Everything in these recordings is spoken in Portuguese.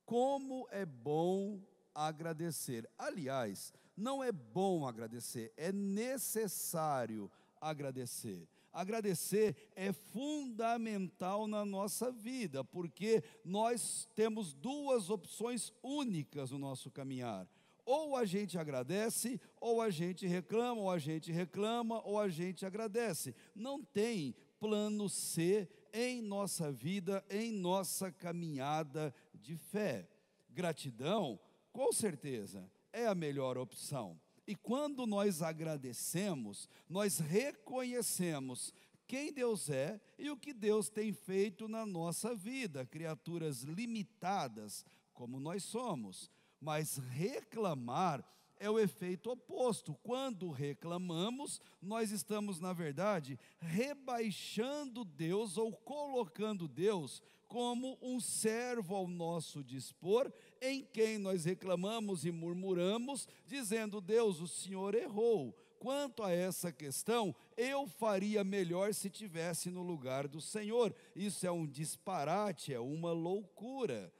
Como é bom agradecer. Aliás, não é bom agradecer, é necessário agradecer. Agradecer é fundamental na nossa vida, porque nós temos duas opções únicas no nosso caminhar. Ou a gente agradece, ou a gente reclama, ou a gente reclama, ou a gente agradece. Não tem plano C em nossa vida, em nossa caminhada de fé. Gratidão, com certeza, é a melhor opção. E quando nós agradecemos, nós reconhecemos quem Deus é e o que Deus tem feito na nossa vida, criaturas limitadas como nós somos. Mas reclamar é o efeito oposto. Quando reclamamos, nós estamos, na verdade, rebaixando Deus ou colocando Deus como um servo ao nosso dispor, em quem nós reclamamos e murmuramos, dizendo: Deus, o Senhor errou. Quanto a essa questão, eu faria melhor se tivesse no lugar do Senhor. Isso é um disparate, é uma loucura.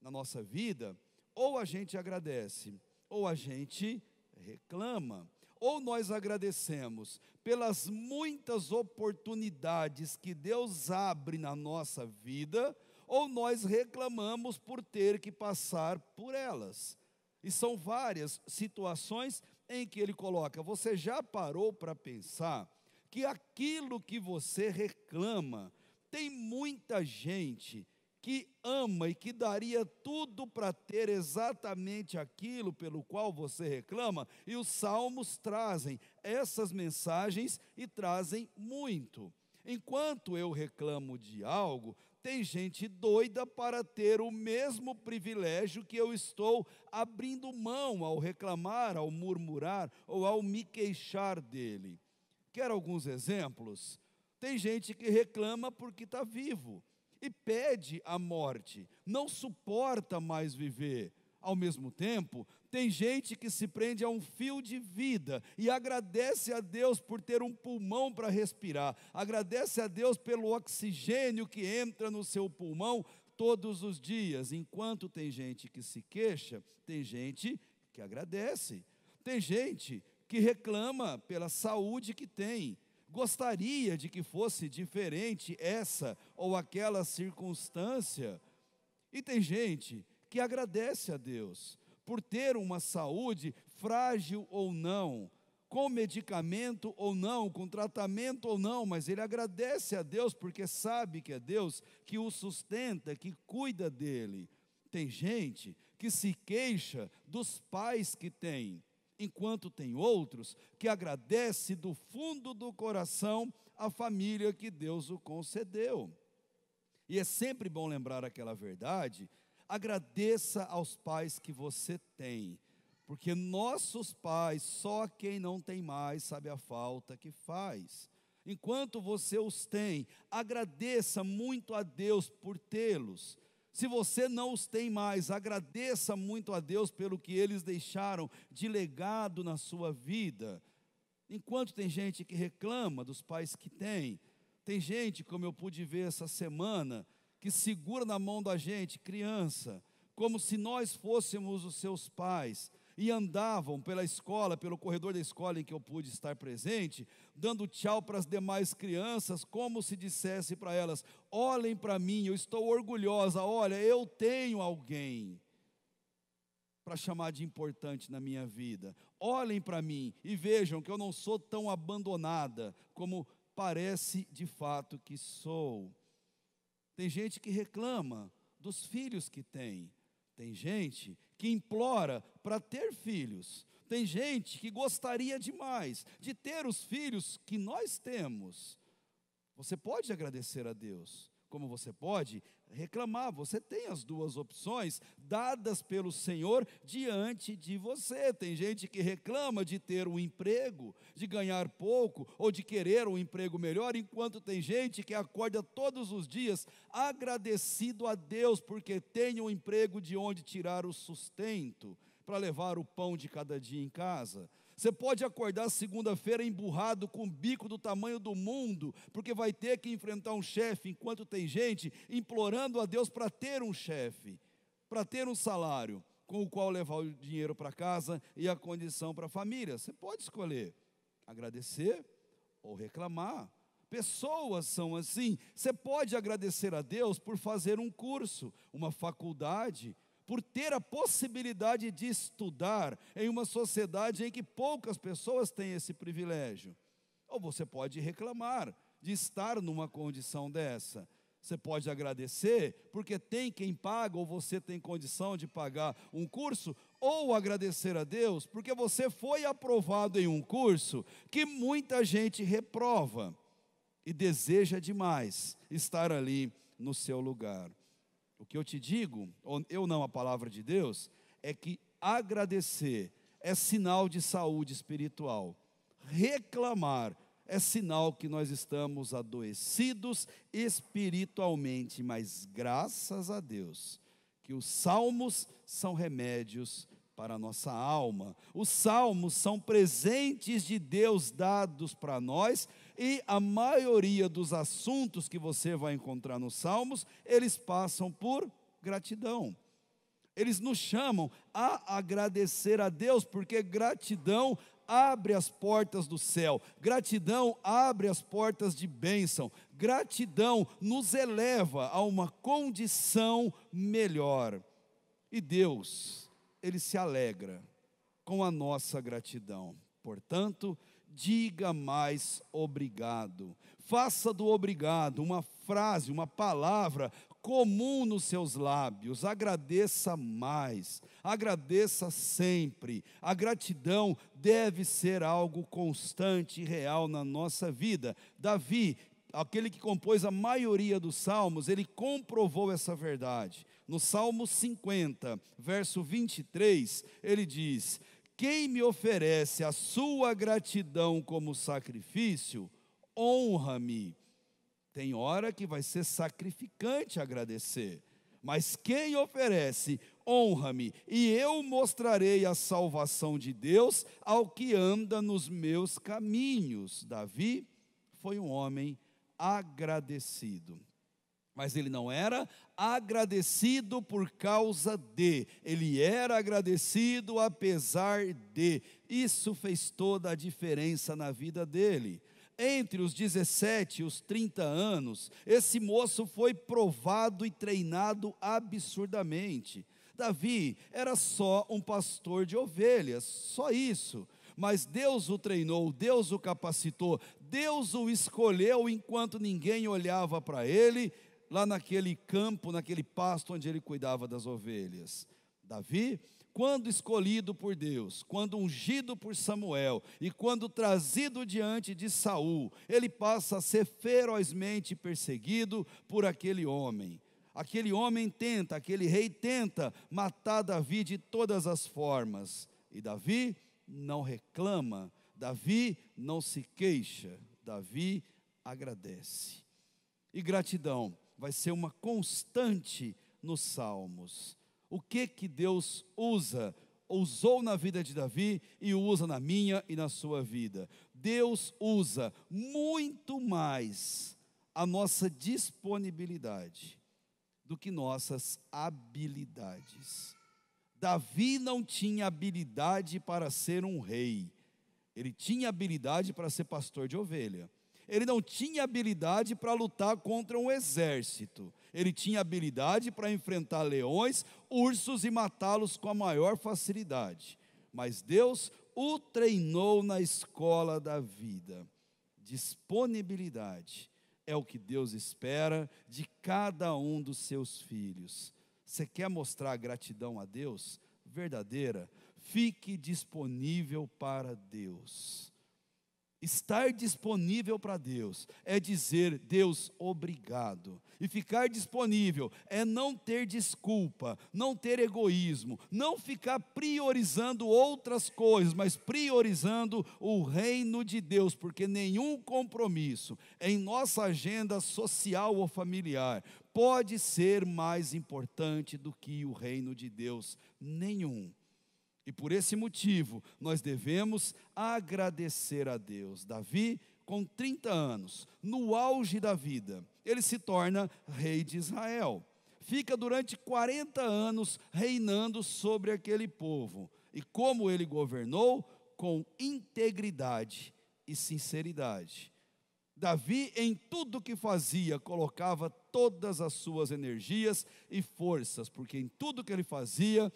Na nossa vida, ou a gente agradece, ou a gente reclama. Ou nós agradecemos pelas muitas oportunidades que Deus abre na nossa vida, ou nós reclamamos por ter que passar por elas. E são várias situações em que ele coloca. Você já parou para pensar que aquilo que você reclama, tem muita gente que ama e que daria tudo para ter exatamente aquilo pelo qual você reclama, e os salmos trazem essas mensagens e trazem muito. Enquanto eu reclamo de algo, tem gente doida para ter o mesmo privilégio que eu estou abrindo mão ao reclamar, ao murmurar ou ao me queixar dele. Quer alguns exemplos? Tem gente que reclama porque está vivo e pede a morte, não suporta mais viver. Ao mesmo tempo, tem gente que se prende a um fio de vida e agradece a Deus por ter um pulmão para respirar, agradece a Deus pelo oxigênio que entra no seu pulmão todos os dias. Enquanto tem gente que se queixa, tem gente que agradece. Tem gente que reclama pela saúde que tem, gostaria de que fosse diferente essa ou aquela circunstância. E tem gente que agradece a Deus por ter uma saúde, frágil ou não, com medicamento ou não, com tratamento ou não, mas ele agradece a Deus porque sabe que é Deus que o sustenta, que cuida dele. Tem gente que se queixa dos pais que tem, enquanto tem outros que agradece do fundo do coração a família que Deus o concedeu. E é sempre bom lembrar aquela verdade: agradeça aos pais que você tem, porque nossos pais, só quem não tem mais sabe a falta que faz. Enquanto você os tem, agradeça muito a Deus por tê-los. Se você não os tem mais, agradeça muito a Deus pelo que eles deixaram de legado na sua vida. Enquanto tem gente que reclama dos pais que tem gente, como eu pude ver essa semana, que segura na mão da gente, criança, como se nós fôssemos os seus pais, e andavam pela escola, pelo corredor da escola em que eu pude estar presente, dando tchau para as demais crianças, como se dissesse para elas: olhem para mim, eu estou orgulhosa, olha, eu tenho alguém para chamar de importante na minha vida. Olhem para mim e vejam que eu não sou tão abandonada como parece de fato que sou. Tem gente que reclama dos filhos que tem. Tem gente que implora para ter filhos. Tem gente que gostaria demais de ter os filhos que nós temos. Você pode agradecer a Deus, como você pode reclamar. Você tem as duas opções dadas pelo Senhor diante de você. Tem gente que reclama de ter um emprego, de ganhar pouco ou de querer um emprego melhor, enquanto tem gente que acorda todos os dias agradecido a Deus porque tem um emprego de onde tirar o sustento para levar o pão de cada dia em casa. Você pode acordar segunda-feira emburrado com o bico do tamanho do mundo, porque vai ter que enfrentar um chefe, enquanto tem gente implorando a Deus para ter um chefe. para ter um salário com o qual levar o dinheiro para casa e a condição para a família. Você pode escolher agradecer ou reclamar. Pessoas são assim. Você pode agradecer a Deus por fazer um curso, uma faculdade, por ter a possibilidade de estudar em uma sociedade em que poucas pessoas têm esse privilégio. Ou você pode reclamar de estar numa condição dessa. Você pode agradecer porque tem quem paga, ou você tem condição de pagar um curso, ou agradecer a Deus porque você foi aprovado em um curso que muita gente reprova e deseja demais estar ali no seu lugar. O que eu te digo, eu não, a palavra de Deus, é que agradecer é sinal de saúde espiritual. Reclamar é sinal que nós estamos adoecidos espiritualmente, mas graças a Deus, que os salmos são remédios para a nossa alma. Os salmos são presentes de Deus dados para nós, e a maioria dos assuntos que você vai encontrar nos salmos, eles passam por gratidão. Eles nos chamam a agradecer a Deus, porque gratidão abre as portas do céu, gratidão abre as portas de bênção, gratidão nos eleva a uma condição melhor. E Deus, Ele se alegra com a nossa gratidão. Portanto, diga mais obrigado. Faça do obrigado uma frase, uma palavra comum nos seus lábios. Agradeça mais, agradeça sempre. A gratidão deve ser algo constante e real na nossa vida. Davi, aquele que compôs a maioria dos salmos, ele comprovou essa verdade. No Salmo 50, verso 23, ele diz: quem me oferece a sua gratidão como sacrifício, honra-me. Tem hora que vai ser sacrificante agradecer, mas quem oferece, honra-me, e eu mostrarei a salvação de Deus ao que anda nos meus caminhos. Davi foi um homem agradecido, mas ele não era agradecido por causa de, ele era agradecido apesar de. Isso fez toda a diferença na vida dele. Entre os 17 e os 30 anos, esse moço foi provado e treinado absurdamente. Davi era só um pastor de ovelhas, só isso. Mas Deus o treinou, Deus o capacitou, Deus o escolheu enquanto ninguém olhava para ele, lá naquele campo, naquele pasto onde ele cuidava das ovelhas. Davi, quando escolhido por Deus, quando ungido por Samuel e quando trazido diante de Saul, ele passa a ser ferozmente perseguido por aquele homem. Aquele homem tenta, aquele rei tenta matar Davi de todas as formas. E Davi não reclama, Davi não se queixa, Davi agradece. E gratidão vai ser uma constante nos salmos. O que Deus usou na vida de Davi e usa na minha e na sua vida? Deus usa muito mais a nossa disponibilidade do que nossas habilidades. Davi não tinha habilidade para ser um rei, ele tinha habilidade para ser pastor de ovelha. Ele não tinha habilidade para lutar contra um exército. Ele tinha habilidade para enfrentar leões, ursos e matá-los com a maior facilidade. Mas Deus o treinou na escola da vida. Disponibilidade é o que Deus espera de cada um dos seus filhos. Você quer mostrar gratidão a Deus? Verdadeira? Fique disponível para Deus. Estar disponível para Deus é dizer: Deus, obrigado. E ficar disponível é não ter desculpa, não ter egoísmo, não ficar priorizando outras coisas, mas priorizando o reino de Deus, porque nenhum compromisso em nossa agenda social ou familiar pode ser mais importante do que o reino de Deus. Nenhum. E por esse motivo, nós devemos agradecer a Deus. Davi, com 30 anos, no auge da vida, ele se torna rei de Israel. fica durante 40 anos reinando sobre aquele povo. E como ele governou? Com integridade e sinceridade. Davi, em tudo que fazia, colocava todas as suas energias e forças, porque em tudo que ele fazia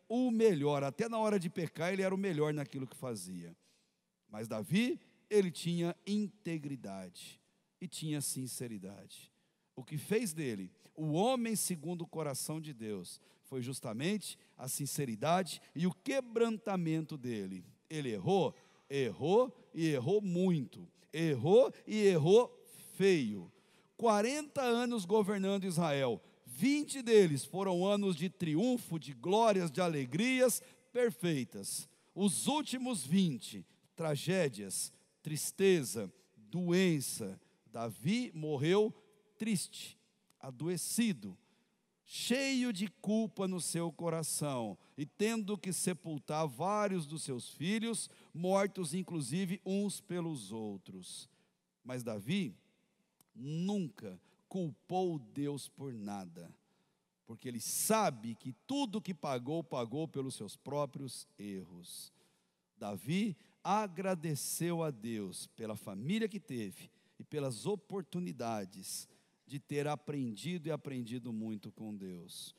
o melhor. Até na hora de pecar, ele era o melhor naquilo que fazia. Mas Davi, ele tinha integridade e tinha sinceridade. O que fez dele o homem segundo o coração de Deus foi justamente a sinceridade e o quebrantamento dele. Ele errou e errou muito. Errou e errou feio. 40 anos governando Israel, 20 deles foram anos de triunfo, de glórias, de alegrias perfeitas. Os últimos 20, tragédias, tristeza, doença. Davi morreu triste, adoecido, cheio de culpa no seu coração e tendo que sepultar vários dos seus filhos, mortos inclusive uns pelos outros. Mas Davi nunca culpou Deus por nada, porque ele sabe que tudo que pagou pelos seus próprios erros. Davi agradeceu a Deus pela família que teve e pelas oportunidades de ter aprendido muito com Deus.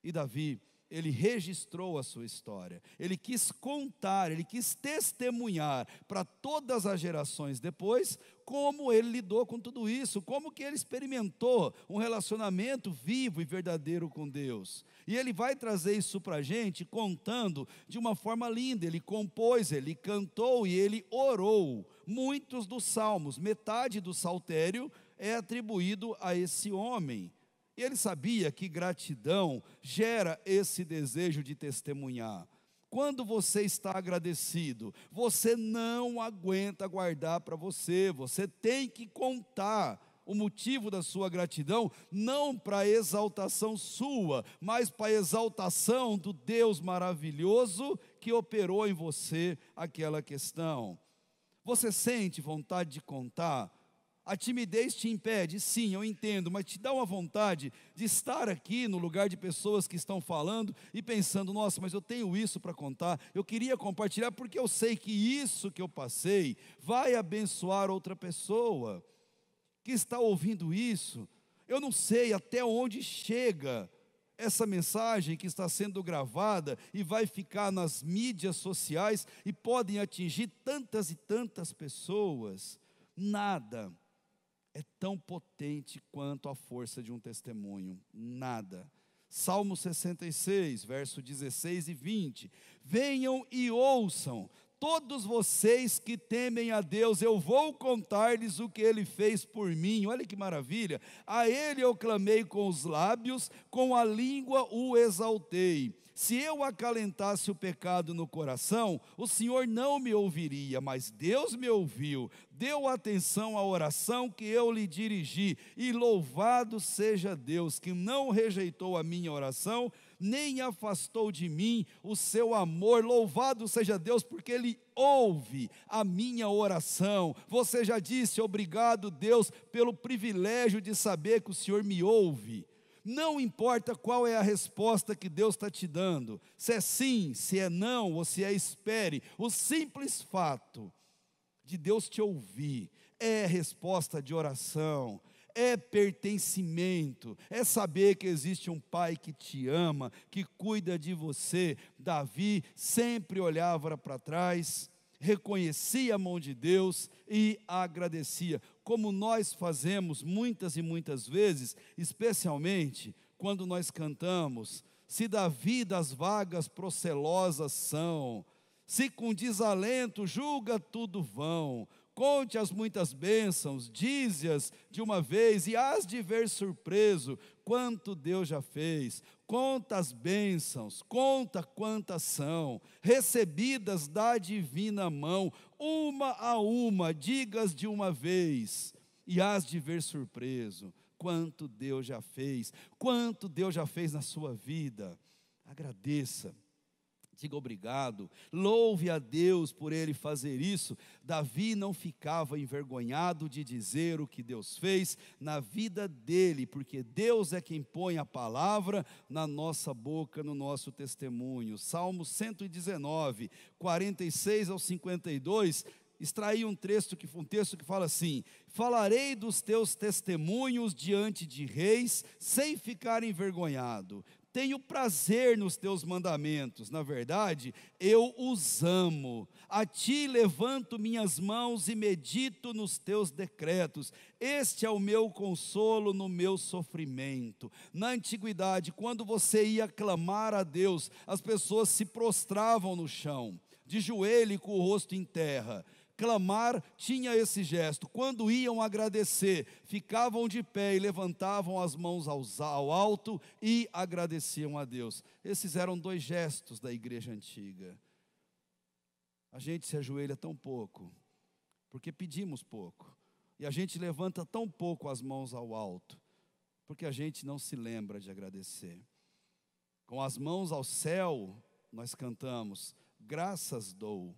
E Davi, ele registrou a sua história, ele quis contar, ele quis testemunhar para todas as gerações depois, como ele lidou com tudo isso, como que ele experimentou um relacionamento vivo e verdadeiro com Deus. E ele vai trazer isso para a gente, contando de uma forma linda. Ele compôs, ele cantou e ele orou. Muitos dos salmos, metade do saltério é atribuído a esse homem. E ele sabia que gratidão gera esse desejo de testemunhar. Quando você está agradecido, você não aguenta guardar para você, você tem que contar o motivo da sua gratidão, não para exaltação sua, mas para exaltação do Deus maravilhoso que operou em você aquela questão. Você sente vontade de contar? A timidez te impede? Sim, eu entendo, mas te dá uma vontade de estar aqui no lugar de pessoas que estão falando e pensando, nossa, mas eu tenho isso para contar, eu queria compartilhar porque eu sei que isso que eu passei vai abençoar outra pessoa que está ouvindo isso. Eu não sei até onde chega essa mensagem que está sendo gravada e vai ficar nas mídias sociais e podem atingir tantas e tantas pessoas. Nada é tão potente quanto a força de um testemunho, nada. Salmo 66, verso 16 e 20. Venham e ouçam, todos vocês que temem a Deus, eu vou contar-lhes o que Ele fez por mim. Olha que maravilha. A Ele eu clamei com os lábios, com a língua o exaltei. Se eu acalentasse o pecado no coração, o Senhor não me ouviria, mas Deus me ouviu, deu atenção à oração que eu lhe dirigi, e louvado seja Deus, que não rejeitou a minha oração, nem afastou de mim o seu amor. Louvado seja Deus, porque Ele ouve a minha oração. Você já disse, obrigado Deus, pelo privilégio de saber que o Senhor me ouve. Não importa qual é a resposta que Deus está te dando, se é sim, se é não, ou se é espere, o simples fato de Deus te ouvir é resposta de oração, é pertencimento, é saber que existe um Pai que te ama, que cuida de você. Davi sempre olhava para trás, reconhecia a mão de Deus e agradecia, como nós fazemos muitas e muitas vezes, especialmente quando nós cantamos: se da vida as vagas procelosas são, se com desalento julga tudo vão, conte as muitas bênçãos, dize-as de uma vez, e hás de ver surpreso quanto Deus já fez. Conta as bênçãos, conta quantas são, recebidas da divina mão, uma a uma, digas de uma vez, e hás de ver surpreso quanto Deus já fez na sua vida. Agradeça. Diga obrigado, louve a Deus por ele fazer isso. Davi não ficava envergonhado de dizer o que Deus fez na vida dele, porque Deus é quem põe a palavra na nossa boca, no nosso testemunho. Salmo 119, 46 ao 52, extraí um texto que fala assim: falarei dos teus testemunhos diante de reis, sem ficar envergonhado. Tenho prazer nos teus mandamentos, na verdade, eu os amo. A ti levanto minhas mãos e medito nos teus decretos. Este é o meu consolo no meu sofrimento. Na antiguidade, quando você ia clamar a Deus, as pessoas se prostravam no chão, de joelho e com o rosto em terra. Clamar tinha esse gesto. Quando iam agradecer, ficavam de pé e levantavam as mãos ao alto e agradeciam a Deus. Esses eram 2 gestos da igreja antiga. A gente se ajoelha tão pouco, porque pedimos pouco. E a gente levanta tão pouco as mãos ao alto, porque a gente não se lembra de agradecer. Com as mãos ao céu, nós cantamos: graças dou.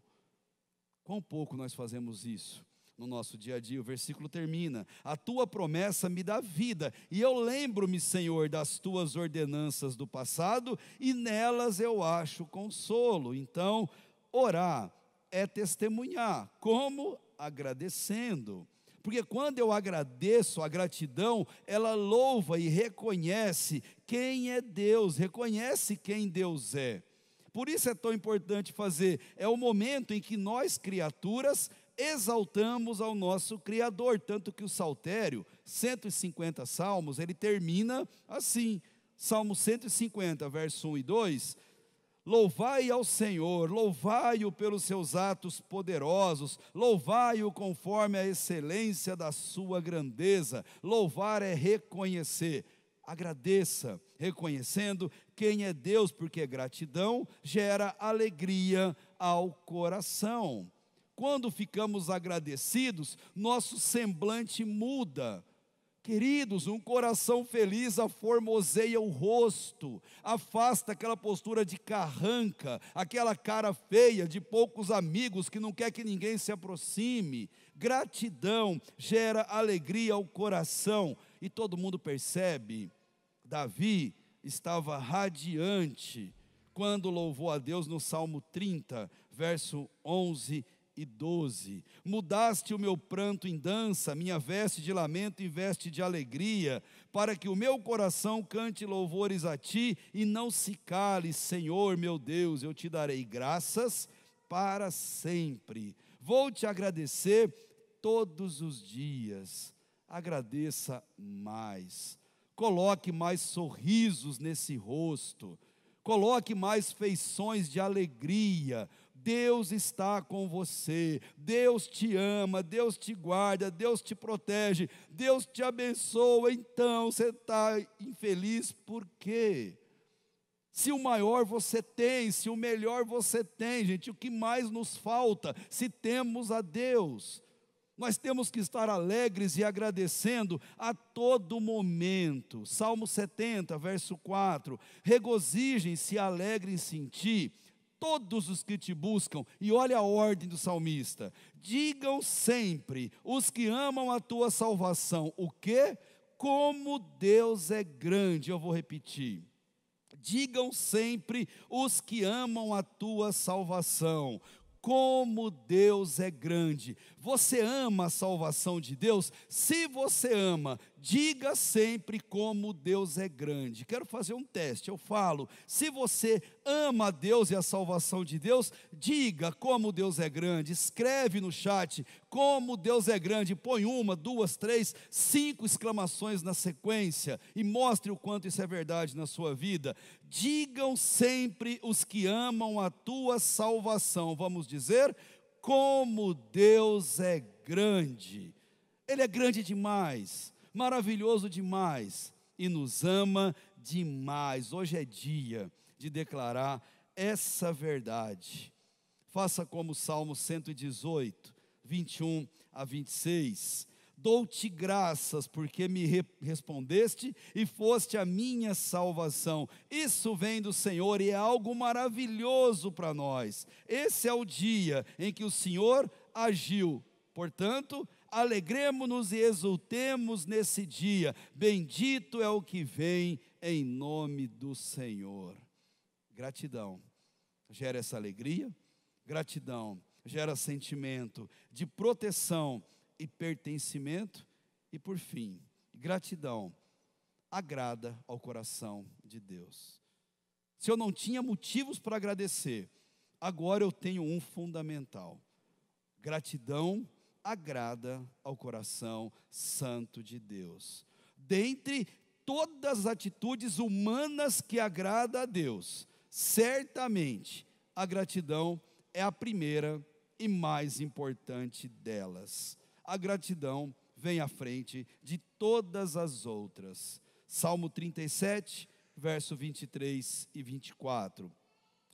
Quão pouco nós fazemos isso no nosso dia a dia. O versículo termina: a tua promessa me dá vida, e eu lembro-me, Senhor, das tuas ordenanças do passado, e nelas eu acho consolo. Então, orar é testemunhar. Como? Agradecendo. Porque quando eu agradeço, a gratidão, ela louva e reconhece quem é Deus, reconhece quem Deus é. Por isso é tão importante fazer. É o momento em que nós, criaturas, exaltamos ao nosso Criador. Tanto que o Saltério, 150 salmos, ele termina assim. Salmo 150, verso 1 e 2. Louvai ao Senhor, louvai-o pelos seus atos poderosos, louvai-o conforme a excelência da sua grandeza. Louvar é reconhecer. Agradeça, reconhecendo quem é Deus, porque gratidão gera alegria ao coração. Quando ficamos agradecidos, nosso semblante muda. Queridos, um coração feliz aformoseia o rosto, afasta aquela postura de carranca, aquela cara feia de poucos amigos que não quer que ninguém se aproxime. Gratidão gera alegria ao coração, e todo mundo percebe. Davi estava radiante quando louvou a Deus no Salmo 30, verso 11 e 12. Mudaste o meu pranto em dança, minha veste de lamento em veste de alegria, para que o meu coração cante louvores a ti e não se cale. Senhor meu Deus, eu te darei graças para sempre. Vou te agradecer todos os dias. Agradeça mais. Coloque mais sorrisos nesse rosto. Coloque mais feições de alegria. Deus está com você. Deus te ama, Deus te guarda, Deus te protege, Deus te abençoa. Então você está infeliz por quê? Se o maior você tem, se o melhor você tem, gente, o que mais nos falta se temos a Deus? Nós temos que estar alegres e agradecendo a todo momento. Salmo 70, verso 4. Regozijem-se e alegrem-se em ti todos os que te buscam. E olha a ordem do salmista. Digam sempre os que amam a tua salvação. O quê? Como Deus é grande. Eu vou repetir. Digam sempre os que amam a tua salvação. Como Deus é grande. Você ama a salvação de Deus? Se você ama, diga sempre como Deus é grande. Quero fazer um teste, eu falo. Se você ama a Deus e a salvação de Deus, diga como Deus é grande. Escreve no chat como Deus é grande. Põe 1, 2, 3, 5 exclamações na sequência e mostre o quanto isso é verdade na sua vida. Digam sempre os que amam a tua salvação. Vamos dizer, como Deus é grande. Ele é grande demais, maravilhoso demais e nos ama demais. Hoje é dia de declarar essa verdade. Faça como o Salmo 118, 21 a 26. Dou-te graças porque me respondeste e foste a minha salvação. Isso vem do Senhor e é algo maravilhoso para nós. Esse é o dia em que o Senhor agiu. Portanto, alegremo-nos e exultemos nesse dia. Bendito é o que vem em nome do Senhor. Gratidão gera essa alegria. Gratidão gera sentimento de proteção e pertencimento. E por fim, gratidão agrada ao coração de Deus. Se eu não tinha motivos para agradecer, agora eu tenho um fundamental. Gratidão agrada ao coração santo de Deus. Dentre todas as atitudes humanas que agradam a Deus, certamente a gratidão é a primeira e mais importante delas. A gratidão vem à frente de todas as outras. Salmo 37, verso 23 e 24,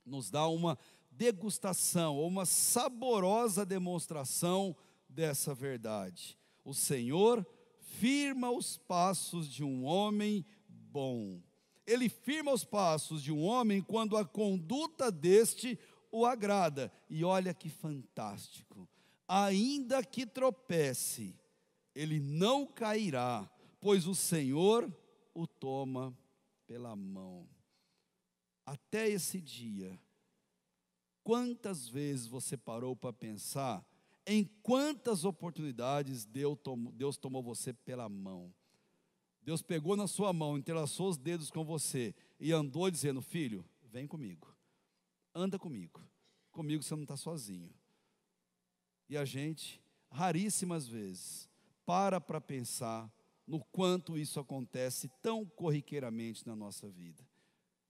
nos dá uma degustação, ou uma saborosa demonstração dessa verdade. O Senhor firma os passos de um homem bom. Ele firma os passos de um homem quando a conduta deste o agrada. E olha que fantástico. Ainda que tropece, ele não cairá, pois o Senhor o toma pela mão. Até esse dia, quantas vezes você parou para pensar em quantas oportunidades Deus tomou você pela mão? Deus pegou na sua mão, entrelaçou os dedos com você e andou dizendo: filho, vem comigo, anda comigo você não está sozinho. E a gente, raríssimas vezes, para pensar no quanto isso acontece tão corriqueiramente na nossa vida.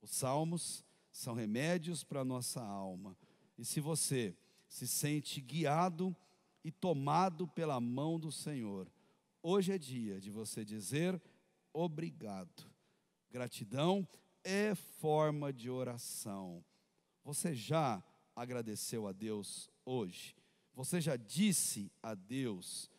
Os salmos são remédios para a nossa alma. E se você se sente guiado e tomado pela mão do Senhor, hoje é dia de você dizer obrigado. Gratidão é forma de oração. Você já agradeceu a Deus hoje? Você já disse a Deus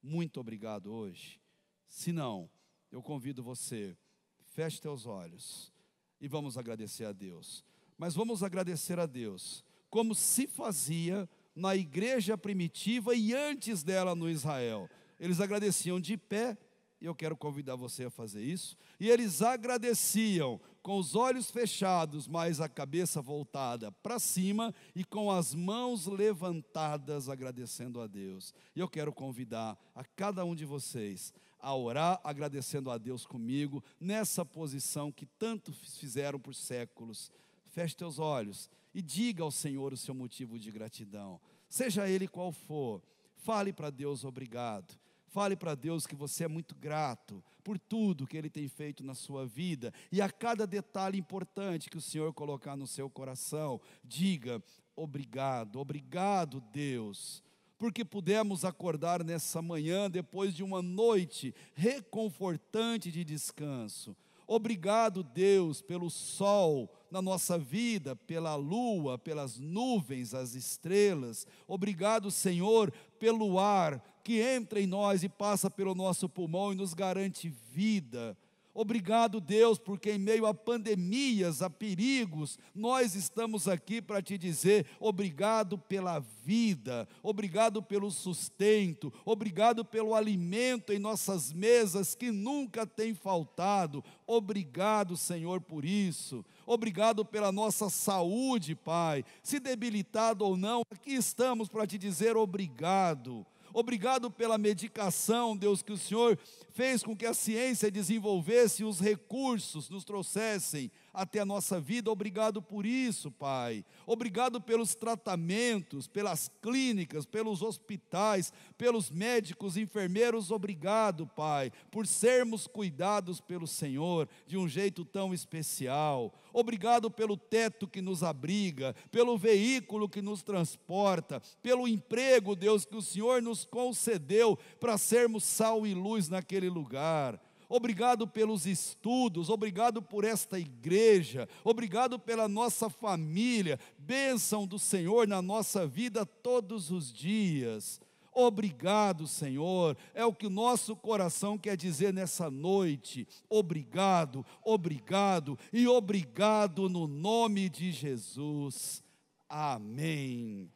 muito obrigado hoje? Se não, eu convido você, feche teus olhos e vamos agradecer a Deus. Mas vamos agradecer a Deus como se fazia na igreja primitiva e antes dela no Israel. Eles agradeciam de pé, e eu quero convidar você a fazer isso. E eles agradeciam com os olhos fechados, mas a cabeça voltada para cima e com as mãos levantadas, agradecendo a Deus. E eu quero convidar a cada um de vocês a orar agradecendo a Deus comigo, nessa posição que tanto fizeram por séculos. Feche teus olhos e diga ao Senhor o seu motivo de gratidão. Seja ele qual for, fale para Deus obrigado. Fale para Deus que você é muito grato por tudo que Ele tem feito na sua vida. E a cada detalhe importante que o Senhor colocar no seu coração, diga obrigado, obrigado Deus, porque pudemos acordar nessa manhã depois de uma noite reconfortante de descanso. Obrigado Deus pelo sol na nossa vida, pela lua, pelas nuvens, as estrelas. Obrigado Senhor pelo ar que entra em nós e passa pelo nosso pulmão e nos garante vida. Obrigado Deus, porque em meio a pandemias, a perigos, nós estamos aqui para te dizer obrigado pela vida, obrigado pelo sustento, obrigado pelo alimento em nossas mesas que nunca tem faltado. Obrigado Senhor por isso. Obrigado pela nossa saúde, Pai, se debilitado ou não, aqui estamos para te dizer obrigado. Obrigado pela medicação, Deus, que o Senhor fez com que a ciência desenvolvesse, os recursos nos trouxessem até a nossa vida. Obrigado por isso, Pai. Obrigado pelos tratamentos, pelas clínicas, pelos hospitais, pelos médicos, enfermeiros. Obrigado, Pai, por sermos cuidados pelo Senhor de um jeito tão especial. Obrigado pelo teto que nos abriga, pelo veículo que nos transporta, pelo emprego, Deus, que o Senhor nos concedeu para sermos sal e luz naquele lugar. Obrigado pelos estudos, obrigado por esta igreja, obrigado pela nossa família, bênção do Senhor na nossa vida todos os dias. Obrigado, Senhor. É o que o nosso coração quer dizer nessa noite. Obrigado, obrigado e obrigado no nome de Jesus. Amém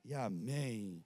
e amém.